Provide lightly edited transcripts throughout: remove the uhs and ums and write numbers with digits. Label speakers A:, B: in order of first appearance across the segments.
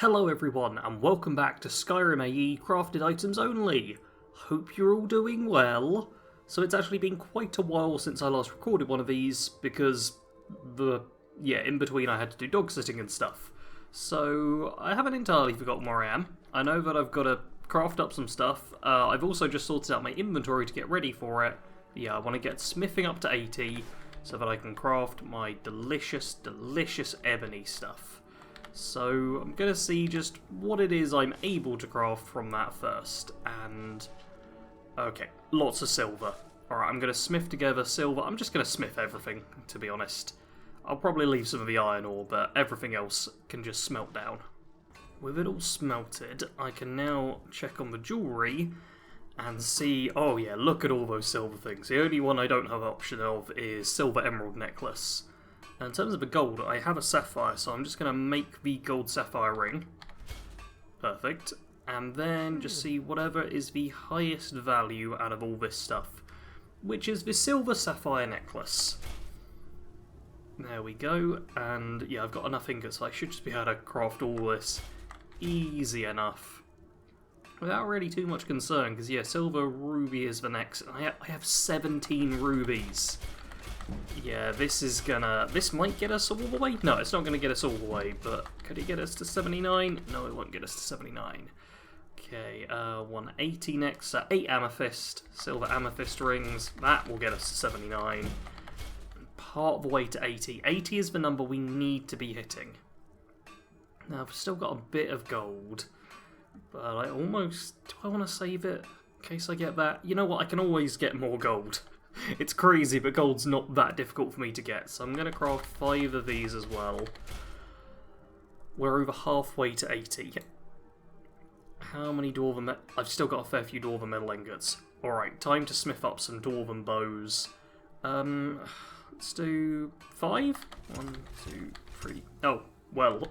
A: Hello everyone, and welcome back to Skyrim AE Crafted Items Only. Hope you're all doing well. So it's actually been quite a while since I last recorded one of these, because in between I had to do dog sitting and stuff. So I haven't entirely forgotten where I am. I know that I've got to craft up some stuff. I've also just sorted out my inventory to get ready for it. Yeah, I want to get smithing up to 80, so that I can craft my delicious, delicious ebony stuff. So I'm going to see just what it is I'm able to craft from that first. And, okay, lots of silver. Alright, I'm going to smith together silver. I'm just going to smith everything, to be honest. I'll probably leave some of the iron ore, but everything else can just smelt down. With it all smelted, I can now check on the jewellery and see, oh yeah, look at all those silver things. The only one I don't have an option of is silver emerald necklace. In terms of the gold, I have a sapphire, so I'm just going to make the gold sapphire ring. Perfect. And then just see whatever is the highest value out of all this stuff, which is the silver sapphire necklace. There we go, and yeah, I've got enough ingots, so I should just be able to craft all this easy enough. Without really too much concern, because yeah, silver ruby is the next, and I have 17 rubies. Yeah, this might get us all the way. No, it's not gonna get us all the way, but could it get us to 79? No, it won't get us to 79. Okay, 180 next, so 8 amethyst, silver amethyst rings, that will get us to 79. Part of the way to 80. 80 is the number we need to be hitting. Now, I've still got a bit of gold, but I almost, do I want to save it in case I get that? You know what, I can always get more gold. It's crazy, but gold's not that difficult for me to get, so I'm going to craft 5 of these as well. We're over halfway to 80. How many dwarven metal? I've still got a fair few dwarven metal ingots. Alright, time to smith up some dwarven bows. Let's do 5? 1, 2, 3. Oh, well,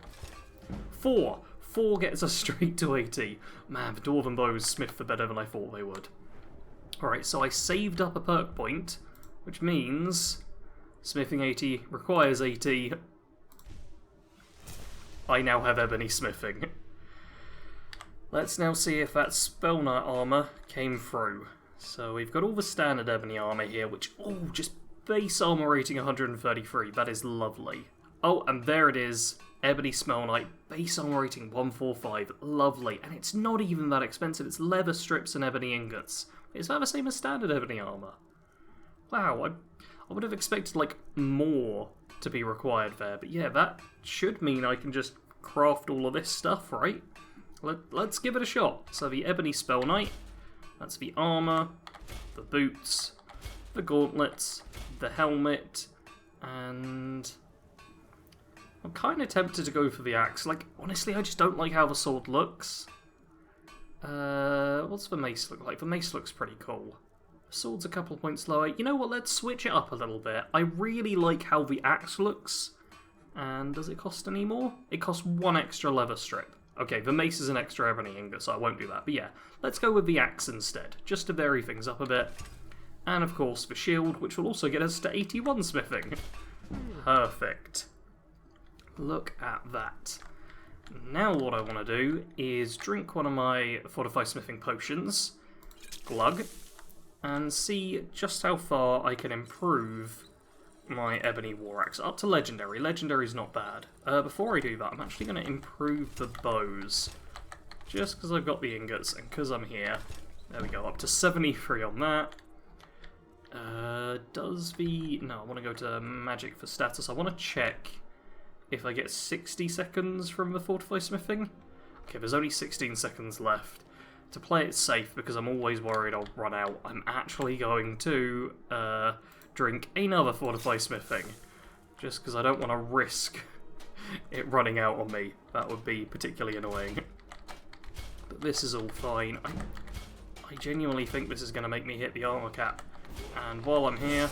A: 4. 4 gets us straight to 80. Man, the dwarven bows smith the better than I thought they would. Alright, so I saved up a perk point, which means smithing 80 requires 80. I now have ebony smithing. Let's now see if that Spell Knight armour came through. So we've got all the standard ebony armour here, which, oh, just base armour rating 133. That is lovely. Oh, and there it is. Ebony Spell Knight, base armour rating 145. Lovely. And it's not even that expensive. It's leather strips and ebony ingots. Is that the same as standard ebony armour? Wow, I would have expected, like, more to be required there. But yeah, that should mean I can just craft all of this stuff, right? Let's give it a shot. So the ebony Spell Knight, that's the armour, the boots, the gauntlets, the helmet, and I'm kind of tempted to go for the axe. Like, honestly, I just don't like how the sword looks. What's the mace look like? The mace looks pretty cool. The sword's a couple of points lower. You know what, let's switch it up a little bit. I really like how the axe looks. And does it cost any more? It costs 1 extra leather strip. Okay, the mace is an extra ebony ingot, so I won't do that. But yeah, let's go with the axe instead, just to vary things up a bit. And of course, the shield, which will also get us to 81 smithing. Perfect. Look at that. Now what I want to do is drink one of my Fortify Smithing potions, glug, and see just how far I can improve my Ebony War Axe. Up to Legendary. Legendary's not bad. Before I do that, I'm actually going to improve the bows. Just because I've got the ingots and because I'm here. There we go, up to 73 on that. No, I want to go to Magic for status. I want to check if I get 60 seconds from the Fortify Smithing. Okay, there's only 16 seconds left. To play it safe, because I'm always worried I'll run out, I'm actually going to drink another Fortify Smithing. Just because I don't want to risk it running out on me. That would be particularly annoying. But this is all fine. I genuinely think this is going to make me hit the armor cap. And while I'm here,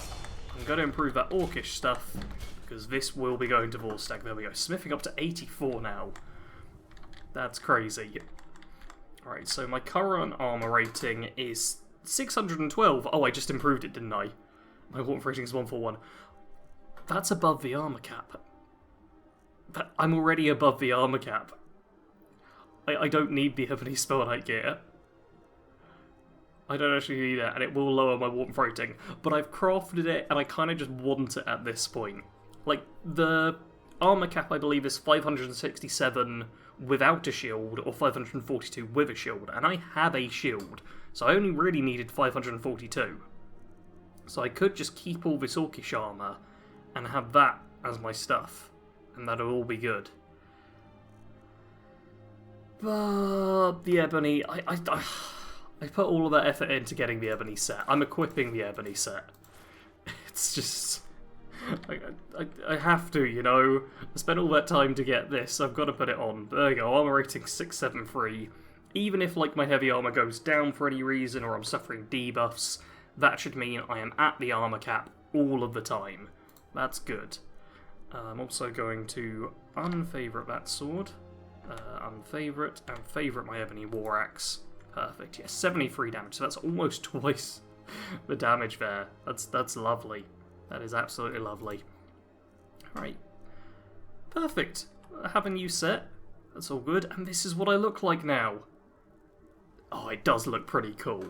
A: I'm going to improve that orcish stuff, because this will be going to Vorstag. There we go. Smithing up to 84 now. That's crazy. Alright, so my current armor rating is 612. Oh, I just improved it, didn't I? My warmth rating is 141. That's above the armor cap. I'm already above the armor cap. I don't need the Ebony Spell Knight gear. I don't actually need that, and it will lower my warmth rating. But I've crafted it, and I kind of just want it at this point. Like, the armor cap, I believe, is 567 without a shield, or 542 with a shield, and I have a shield, so I only really needed 542. So I could just keep all this Orcish armor, and have that as my stuff, and that'll all be good. But the Ebony, I put all of that effort into getting the Ebony set. I'm equipping the Ebony set. It's just... I have to, you know. I spent all that time to get this, I've got to put it on. There you go, armor rating 673. Even if, like, my heavy armor goes down for any reason, or I'm suffering debuffs, that should mean I am at the armor cap all of the time. That's good. I'm also going to unfavourite that sword. Unfavourite, and favourite my Ebony War Axe. Perfect, yes, 73 damage, so that's almost twice the damage there. That's lovely. That is absolutely lovely. Alright. Perfect. I have a new set. That's all good, and this is what I look like now. Oh, it does look pretty cool.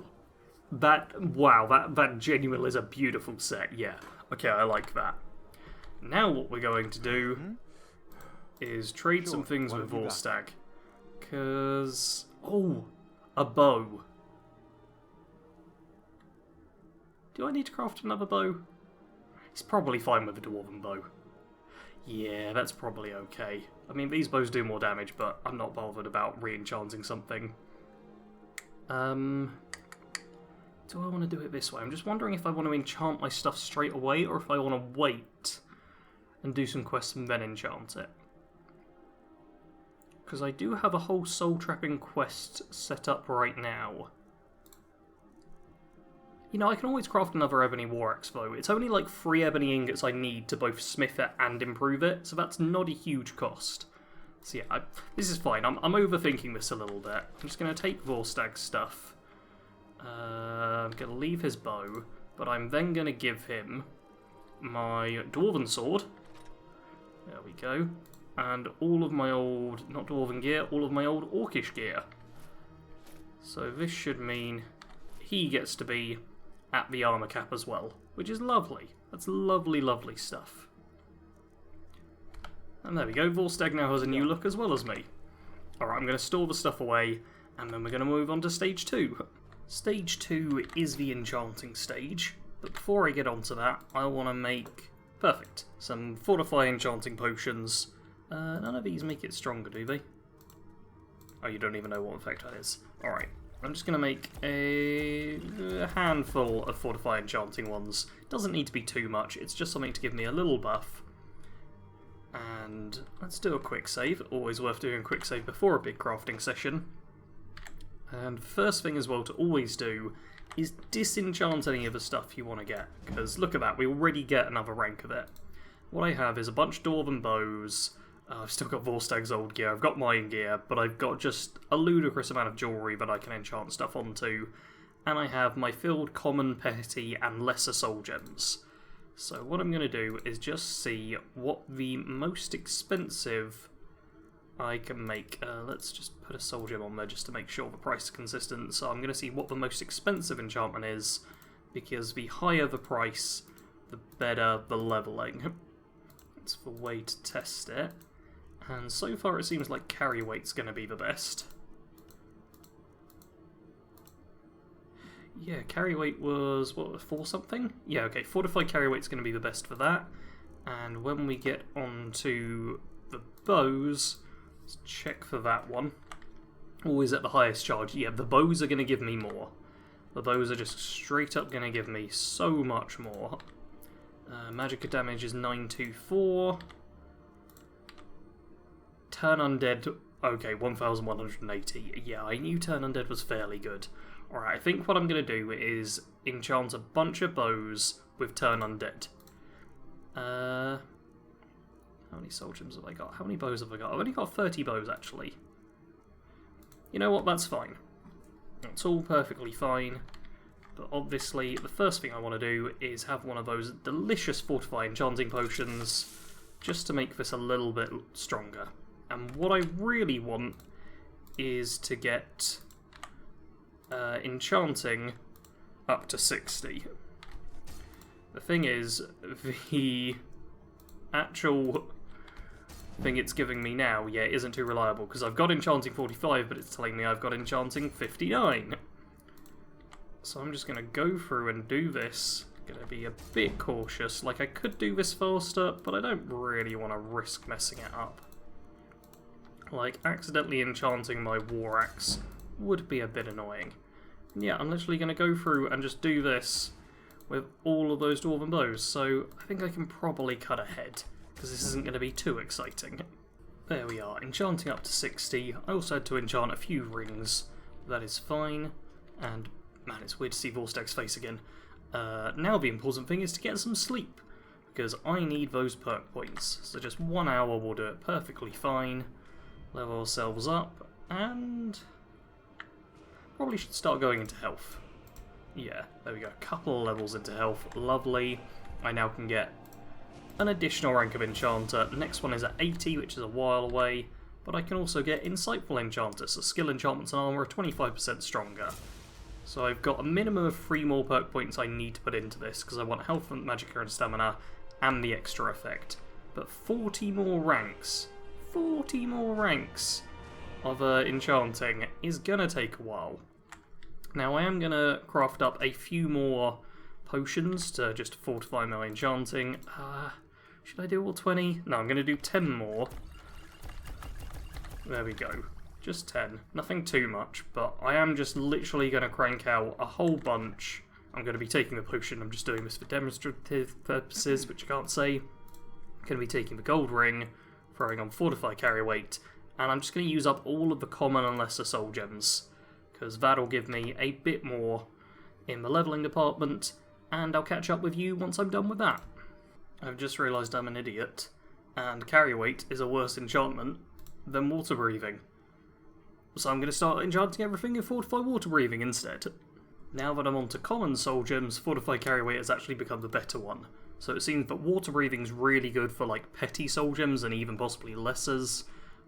A: Wow, that genuinely is a beautiful set, yeah. Okay, I like that. Now what we're going to do is trade some things with Vorstag. Because... oh, a bow. Do I need to craft another bow? He's probably fine with a dwarven bow. Yeah, that's probably okay. I mean, these bows do more damage, but I'm not bothered about re-enchanting something. Do I want to do it this way? I'm just wondering if I want to enchant my stuff straight away, or if I want to wait and do some quests and then enchant it. Because I do have a whole soul trapping quest set up right now. You know, I can always craft another Ebony War Axe though. It's only like 3 ebony ingots I need to both smith it and improve it, so that's not a huge cost. So yeah, this is fine. I'm overthinking this a little bit. I'm just going to take Vorstag's stuff. I'm going to leave his bow, but I'm then going to give him my Dwarven Sword. There we go. And all of my old, not Dwarven gear, all of my old Orcish gear. So this should mean he gets to be at the armor cap as well, which is lovely. That's lovely, lovely stuff. And there we go, Vorstag now has a new look as well as me. Alright, I'm going to store the stuff away, and then we're going to move on to stage 2. Stage 2 is the enchanting stage, but before I get onto that, I want to make, perfect, some fortify enchanting potions. None of these make it stronger, do they? Oh, you don't even know what effect that is. Alright, I'm just going to make a handful of fortify enchanting ones. Doesn't need to be too much, it's just something to give me a little buff. And let's do a quick save. Always worth doing a quick save before a big crafting session. And first thing as well to always do is disenchant any of the stuff you want to get. Because look at that, we already get another rank of it. What I have is a bunch of Dwarven bows. I've still got Vorstag's old gear, I've got mine gear, but I've got just a ludicrous amount of jewellery that I can enchant stuff onto. And I have my filled common, petty, and lesser soul gems. So what I'm going to do is just see what the most expensive I can make. Let's just put a soul gem on there just to make sure the price is consistent. So I'm going to see what the most expensive enchantment is, because the higher the price, the better the levelling. That's the way to test it. And so far it seems like carry weight's going to be the best. Yeah, carry weight was, what, 4 something? Yeah, okay, fortified carry weight's going to be the best for that. And when we get onto the bows, let's check for that one. Always at the highest charge. Yeah, the bows are going to give me more. The bows are just straight up going to give me so much more. Magic damage is 924. Turn Undead, okay, 1180. Yeah, I knew Turn Undead was fairly good. Alright, I think what I'm going to do is enchant a bunch of bows with Turn Undead. How many soul gems have I got? How many bows have I got? I've only got 30 bows, actually. You know what? That's fine. That's all perfectly fine. But obviously, the first thing I want to do is have one of those delicious Fortify Enchanting Potions, just to make this a little bit stronger. And what I really want is to get enchanting up to 60. The thing is, the actual thing it's giving me now, yeah, isn't too reliable, because I've got enchanting 45, but it's telling me I've got enchanting 59. So I'm just going to go through and do this. Going to be a bit cautious. Like, I could do this faster, but I don't really want to risk messing it up. Like, accidentally enchanting my war axe would be a bit annoying. And yeah, I'm literally going to go through and just do this with all of those dwarven bows, so I think I can probably cut ahead, because this isn't going to be too exciting. There we are, enchanting up to 60. I also had to enchant a few rings. That is fine. And, man, it's weird to see Vorstag's face again. Now the important thing is to get some sleep, because I need those perk points. So just 1 hour will do it perfectly fine. Level ourselves up, and probably should start going into health. Yeah, there we go, a couple of levels into health, lovely. I now can get an additional rank of Enchanter. Next one is at 80, which is a while away, but I can also get Insightful Enchanter, so skill enchantments and armour are 25% stronger. So I've got a minimum of 3 more perk points I need to put into this, because I want health, and magicka and stamina, and the extra effect. But 40 more ranks of enchanting is gonna take a while. Now I am gonna craft up a few more potions to just fortify my enchanting. Should I do all 20? No, I'm gonna do 10 more. There we go. Just 10. Nothing too much, but I am just literally gonna crank out a whole bunch. I'm gonna be taking the potion, I'm just doing this for demonstrative purposes, which I can't say. Gonna be taking the gold ring, throwing on Fortify Carry Weight, and I'm just going to use up all of the common and lesser soul gems, because that'll give me a bit more in the levelling department, and I'll catch up with you once I'm done with that. I've just realised I'm an idiot, and Carry Weight is a worse enchantment than Water Breathing. So I'm going to start enchanting everything in Fortify Water Breathing instead. Now that I'm on to common soul gems, Fortify Carry Weight has actually become the better one. So it seems that Water Breathing's really good for like petty soul gems and even possibly lessers.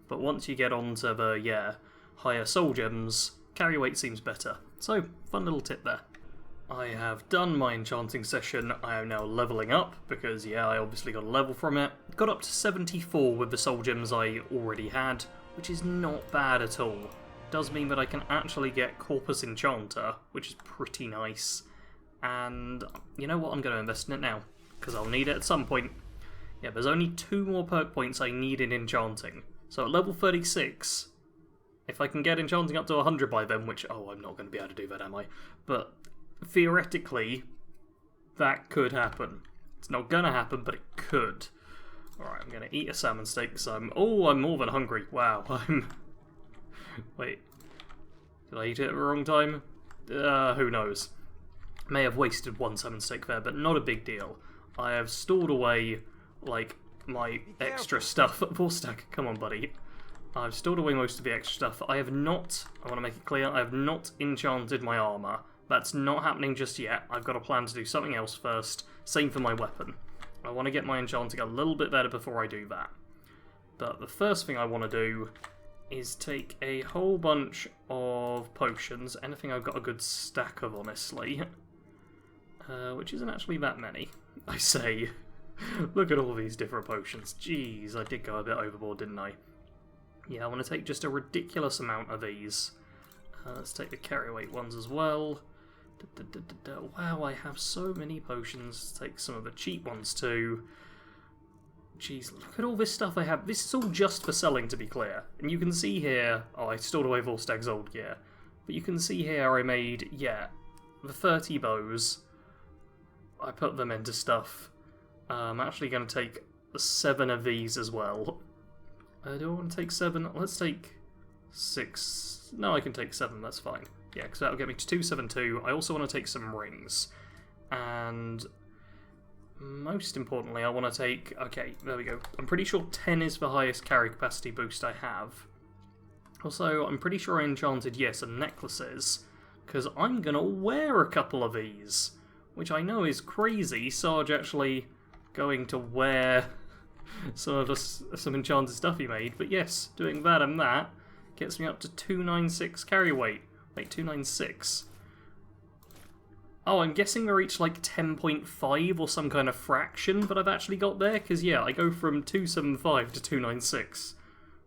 A: But once you get onto the, higher soul gems, Carry Weight seems better. So, fun little tip there. I have done my enchanting session. I am now levelling up, because I obviously got a level from it. Got up to 74 with the soul gems I already had, which is not bad at all. Does mean that I can actually get Corpus Enchanter, which is pretty nice. And you know what, I'm going to invest in it now, because I'll need it at some point. Yeah, there's only 2 more perk points I need in enchanting. So at level 36, if I can get enchanting up to 100 by then, which, I'm not going to be able to do that, am I? But theoretically, that could happen. It's not going to happen, but it could. Alright, I'm going to eat a salmon steak, because I'm more than hungry. Wow, Wait, did I eat it at the wrong time? Who knows? May have wasted 1 salmon steak there, but not a big deal. I have stored away, like, my extra stuff. Vorstag, come on, buddy. I've stored away most of the extra stuff. I want to make it clear, I have not enchanted my armour. That's not happening just yet. I've got a plan to do something else first. Same for my weapon. I want to get my enchanting a little bit better before I do that. But the first thing I want to do is take a whole bunch of potions. Anything I've got a good stack of, honestly. Which isn't actually that many, I say. Look at all these different potions. Jeez, I did go a bit overboard, didn't I? Yeah, I want to take just a ridiculous amount of these. Let's take the carry weight ones as well. Wow, I have so many potions. Let's take some of the cheap ones too. Jeez, look at all this stuff I have. This is all just for selling, to be clear. And you can see here... I stored away Vorstag's old gear. But you can see here I made, the 30 bows. I put them into stuff. I'm actually going to take 7 of these as well. Do I want to take 7? Let's take 6. No, I can take 7, that's fine. Yeah, because that'll get me to 272. I also want to take some rings. And most importantly, I want to take... Okay, there we go. I'm pretty sure 10 is the highest carry capacity boost I have. Also, I'm pretty sure I enchanted, some necklaces. Because I'm going to wear a couple of these. Which I know is crazy. Sarge actually going to wear some enchanted stuff he made. But yes, doing that and that gets me up to 296 carry weight. Wait, 296. Oh, I'm guessing they're each like 10.5 or some kind of fraction, but I've actually got there, because yeah, I go from 275 to 296,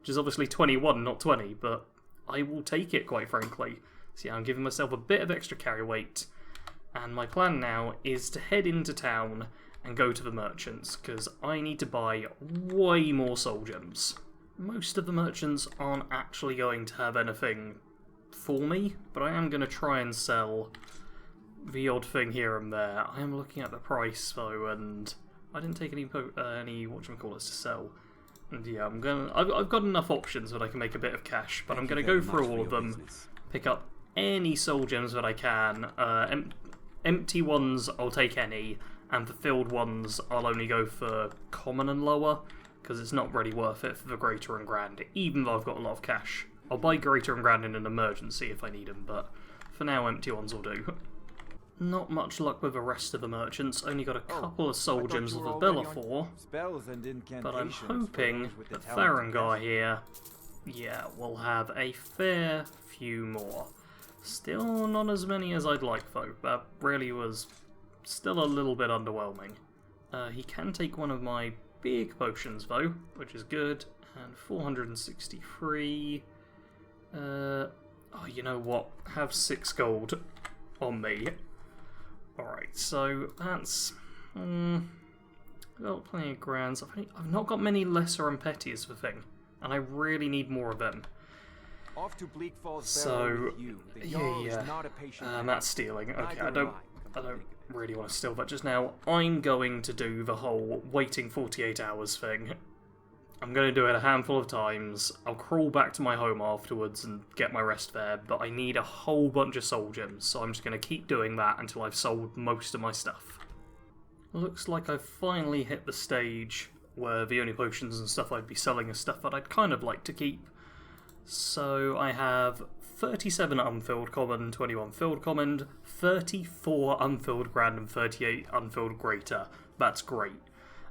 A: which is obviously 21, not 20, but I will take it, quite frankly. So yeah, I'm giving myself a bit of extra carry weight, and my plan now is to head into town and go to the merchants, because I need to buy way more soul gems. Most of the merchants aren't actually going to have anything for me, but I am going to try and sell the odd thing here and there. I am looking at the price though, and I didn't take any whatchamacallits to sell. And yeah, I've got enough options that I can make a bit of cash, but I'm gonna go through all of them, pick up any soul gems that I can. Empty ones I'll take any, and the filled ones I'll only go for common and lower, because it's not really worth it for the greater and grand, even though I've got a lot of cash. I'll buy greater and grand in an emergency if I need them, but for now empty ones will do. Not much luck with the rest of the merchants, only got a couple of soul gems of the Bellafor, but I'm hoping that Farengar here, yeah, will have a fair few more. Still not as many as I'd like though, that really was still a little bit underwhelming. He can take one of my big potions though, which is good, and 463, oh, you know what, have 6 gold on me. Alright, so that's... I've got plenty of grands. I've not got many lesser and petty is the thing, and I really need more of them. So, yeah. That's stealing. Okay, I don't really want to steal that just now. I'm going to do the whole waiting 48 hours thing. I'm going to do it a handful of times. I'll crawl back to my home afterwards and get my rest there, but I need a whole bunch of soul gems, so I'm just going to keep doing that until I've sold most of my stuff. Looks like I've finally hit the stage where the only potions and stuff I'd be selling is stuff that I'd kind of like to keep. So I have 37 unfilled common, 21 filled common, 34 unfilled grand and 38 unfilled greater. That's great.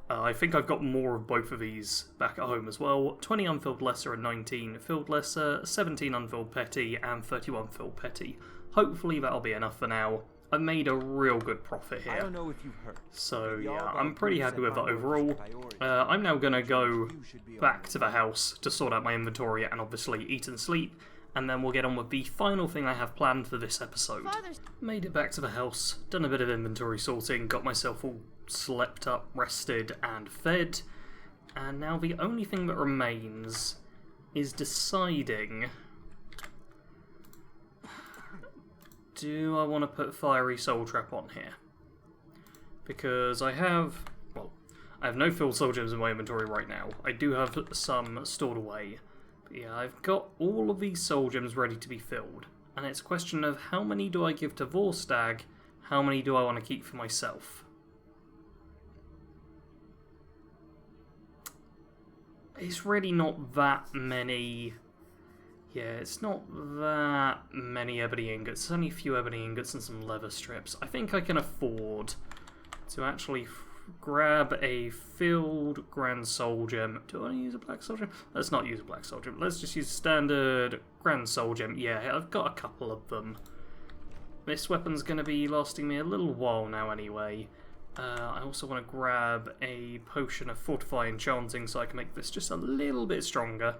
A: I think I've got more of both of these back at home as well. 20 unfilled lesser and 19 filled lesser, 17 unfilled petty and 31 filled petty. Hopefully that'll be enough for now. I made a real good profit here. I don't know if you've heard. So yeah, I'm pretty happy with that overall. I'm now going to go back to the house to sort out my inventory and obviously eat and sleep. And then we'll get on with the final thing I have planned for this episode. Made it back to the house, done a bit of inventory sorting, got myself all slept up, rested and fed. And now the only thing that remains is deciding... do I want to put Fiery Soul Trap on here? Because I have no filled soul gems in my inventory right now. I do have some stored away. But yeah, I've got all of these soul gems ready to be filled. And it's a question of how many do I give to Vorstag, how many do I want to keep for myself? It's really not that many... yeah, it's not that many ebony ingots. It's only a few ebony ingots and some leather strips. I think I can afford to actually grab a filled grand soul gem. Do I want to use a black soul gem? Let's not use a black soul gem. Let's just use standard grand soul gem. Yeah, I've got a couple of them. This weapon's going to be lasting me a little while now anyway. I also want to grab a potion of fortify enchanting so I can make this just a little bit stronger.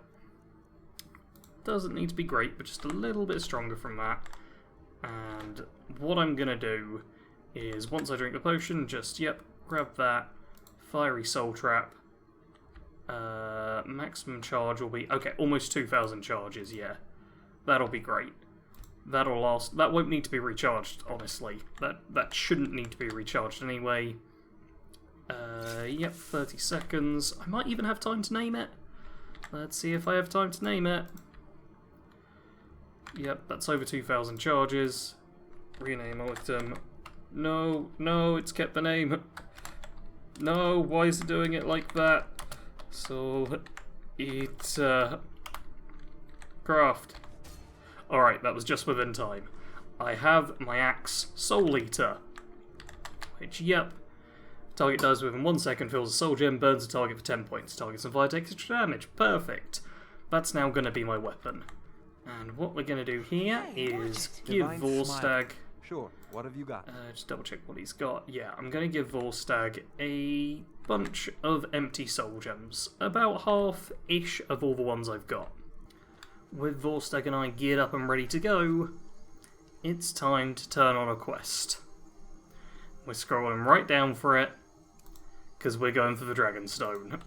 A: Doesn't need to be great, but just a little bit stronger from that. And what I'm going to do is, once I drink the potion, just, yep, grab that. Fiery Soul Trap. Maximum charge will be... okay, almost 2,000 charges, yeah. That'll be great. That'll last... that won't need to be recharged, honestly. That shouldn't need to be recharged anyway. Yep, 30 seconds. I might even have time to name it. Let's see if I have time to name it. Yep, that's over 2,000 charges. Rename item. No, no, it's kept the name. No, why is it doing it like that? So, it's, craft. Alright, that was just within time. I have my axe, Soul Eater. Which, yep. Target dies within 1 second, fills a soul gem, burns a target for 10 points. Targets on fire, takes extra damage. Perfect. That's now going to be my weapon. And what we're going to do here is give
B: Divine
A: Vorstag...
B: smile. Sure, what have you got?
A: just double check what he's got. Yeah, I'm going to give Vorstag a bunch of empty soul gems. About half-ish of all the ones I've got. With Vorstag and I geared up and ready to go, it's time to turn on a quest. We're scrolling right down for it, because we're going for the Dragonstone.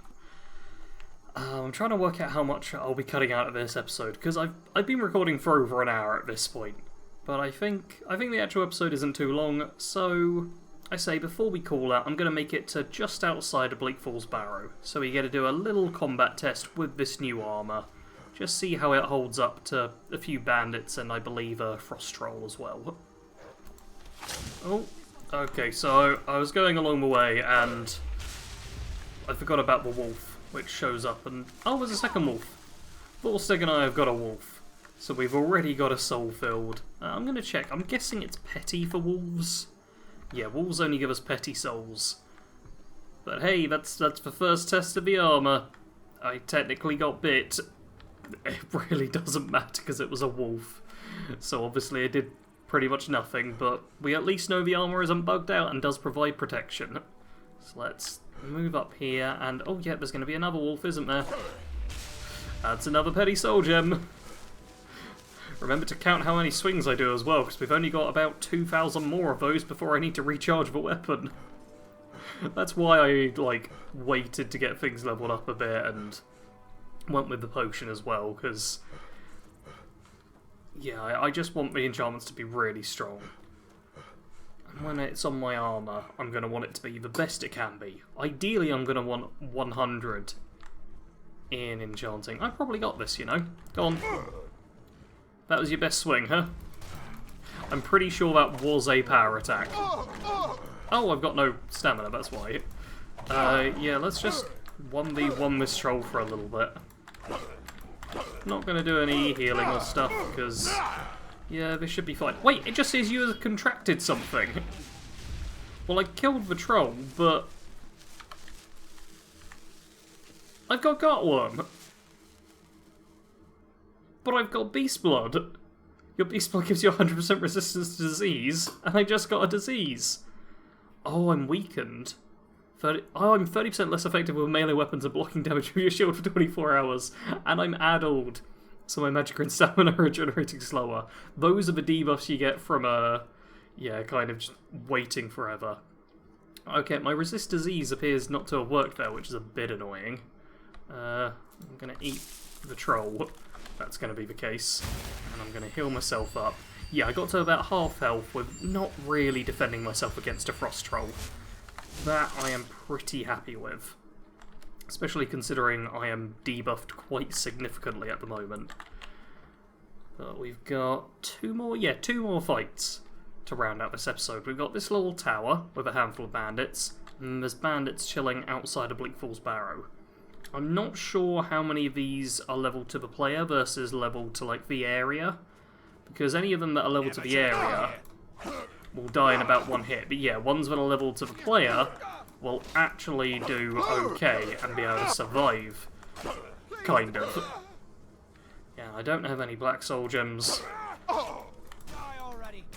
A: I'm trying to work out how much I'll be cutting out of this episode, because I've been recording for over an hour at this point. But I think the actual episode isn't too long, so I say before we call out, I'm going to make it to just outside of Bleak Falls Barrow, so we get to do a little combat test with this new armour. Just see how it holds up to a few bandits and I believe a frost troll as well. Oh, okay, so I was going along the way and I forgot about the wolf, which shows up and... oh, there's a second wolf. Vorstag and I have got a wolf. So we've already got a soul filled. I'm going to check. I'm guessing it's petty for wolves. Yeah, wolves only give us petty souls. But hey, that's the first test of the armour. I technically got bit. It really doesn't matter because it was a wolf. So obviously it did pretty much nothing, but we at least know the armour isn't bugged out and does provide protection. So let's move up here and... oh yeah, there's going to be another wolf, isn't there? That's another petty soul gem. Remember to count how many swings I do as well, because we've only got about 2,000 more of those before I need to recharge the weapon. That's why I, like, waited to get things leveled up a bit and went with the potion as well, because... yeah, I just want the enchantments to be really strong. And when it's on my armour, I'm going to want it to be the best it can be. Ideally, I'm going to want 100 in enchanting. I probably got this, you know. Go on. That was your best swing, huh? I'm pretty sure that was a power attack. Oh, I've got no stamina, that's why. Yeah, let's just 1v1 this troll for a little bit. Not going to do any healing or stuff, because... yeah, this should be fine. Wait, it just says you have contracted something. Well, I killed the troll, but... I've got Gutworm. But I've got Beast Blood. Your Beast Blood gives you 100% resistance to disease, and I just got a disease. Oh, I'm weakened. I'm 30% less effective with melee weapons and blocking damage with your shield for 24 hours, and I'm addled, so my magic and stamina are regenerating slower. Those are the debuffs you get from, yeah, kind of just waiting forever. Okay, my resist disease appears not to have worked there, which is a bit annoying. I'm gonna eat the troll. That's going to be the case. And I'm going to heal myself up. Yeah, I got to about half health with not really defending myself against a frost troll. That I am pretty happy with. Especially considering I am debuffed quite significantly at the moment. But we've got two more fights to round out this episode. We've got this little tower with a handful of bandits. And there's bandits chilling outside of Bleak Falls Barrow. I'm not sure how many of these are leveled to the player versus leveled to, like, the area. Because any of them that are leveled to the area will die in about one hit. But yeah, ones that are leveled to the player will actually do okay and be able to survive. Kind of. Yeah, I don't have any black soul gems.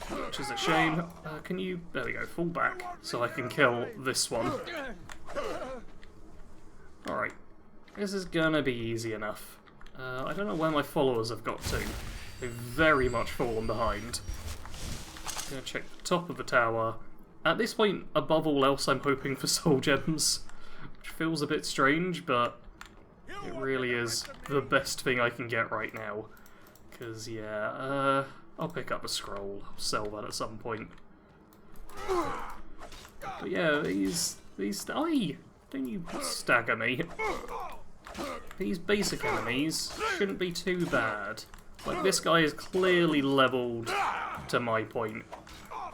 A: Which is a shame. Can you... there we go, fall back. So I can kill this one. Alright. This is gonna be easy enough. I don't know where my followers have got to. They've very much fallen behind. I'm gonna check the top of the tower. At this point, above all else, I'm hoping for soul gems. Which feels a bit strange, but it really is the best thing I can get right now. Because, yeah, I'll pick up a scroll. I'll sell that at some point. But yeah, these... aye! Don't you stagger me. These basic enemies shouldn't be too bad. Like, this guy is clearly leveled to my point.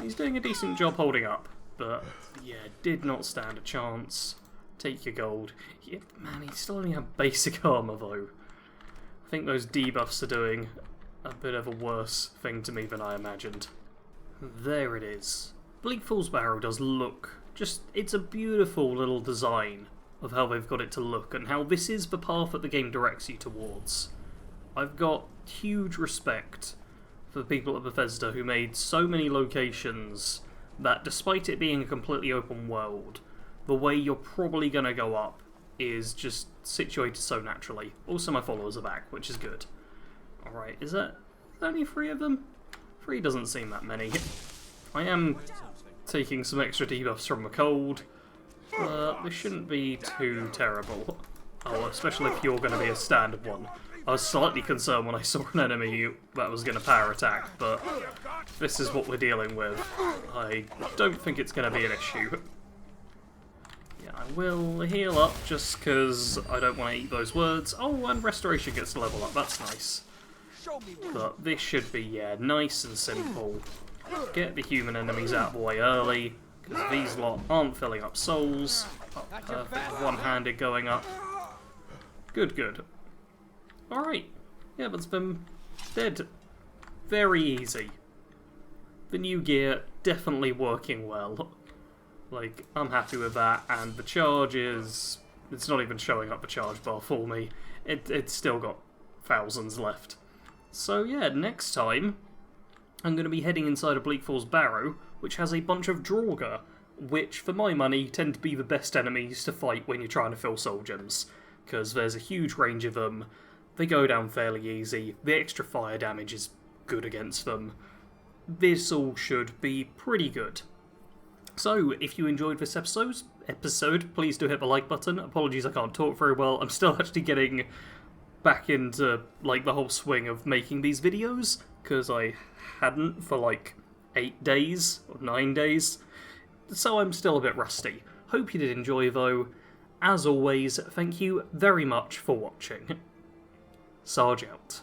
A: He's doing a decent job holding up, but yeah, did not stand a chance. Take your gold. Yeah, man, he still only had basic armor though. I think those debuffs are doing a bit of a worse thing to me than I imagined. There it is. Bleak Falls Barrow does look just... it's a beautiful little design of how they've got it to look, and how this is the path that the game directs you towards. I've got huge respect for the people at Bethesda who made so many locations that, despite it being a completely open world, the way you're probably going to go up is just situated so naturally. Also, my followers are back, which is good. Alright, is that only 3 of them? 3 doesn't seem that many. I am taking some extra debuffs from the cold, but this shouldn't be too terrible. Oh, especially if you're going to be a standard one. I was slightly concerned when I saw an enemy that was going to power attack, but this is what we're dealing with. I don't think it's going to be an issue. Yeah, I will heal up just because I don't want to eat those words. Oh, and restoration gets to level up, that's nice. But this should be, yeah, nice and simple. Get the human enemies out of the way early, because these lot aren't filling up souls. Oh, perfect, one-handed going up. Good, good. Alright, yeah, that's been dead. Very easy. The new gear definitely working well. Like, I'm happy with that, and the charge is... It's not even showing up the charge bar for me. It's still got thousands left. So yeah, next time, I'm going to be heading inside a Bleak Falls Barrow, which has a bunch of Draugr, which, for my money, tend to be the best enemies to fight when you're trying to fill soul gems, because there's a huge range of them. They go down fairly easy, the extra fire damage is good against them. This all should be pretty good. So, if you enjoyed this episode, please do hit the like button. Apologies I can't talk very well, I'm still actually getting back into like the whole swing of making these videos, because I hadn't for like 8 days, or 9 days, so I'm still a bit rusty. Hope you did enjoy though. As always, thank you very much for watching. Sarge out.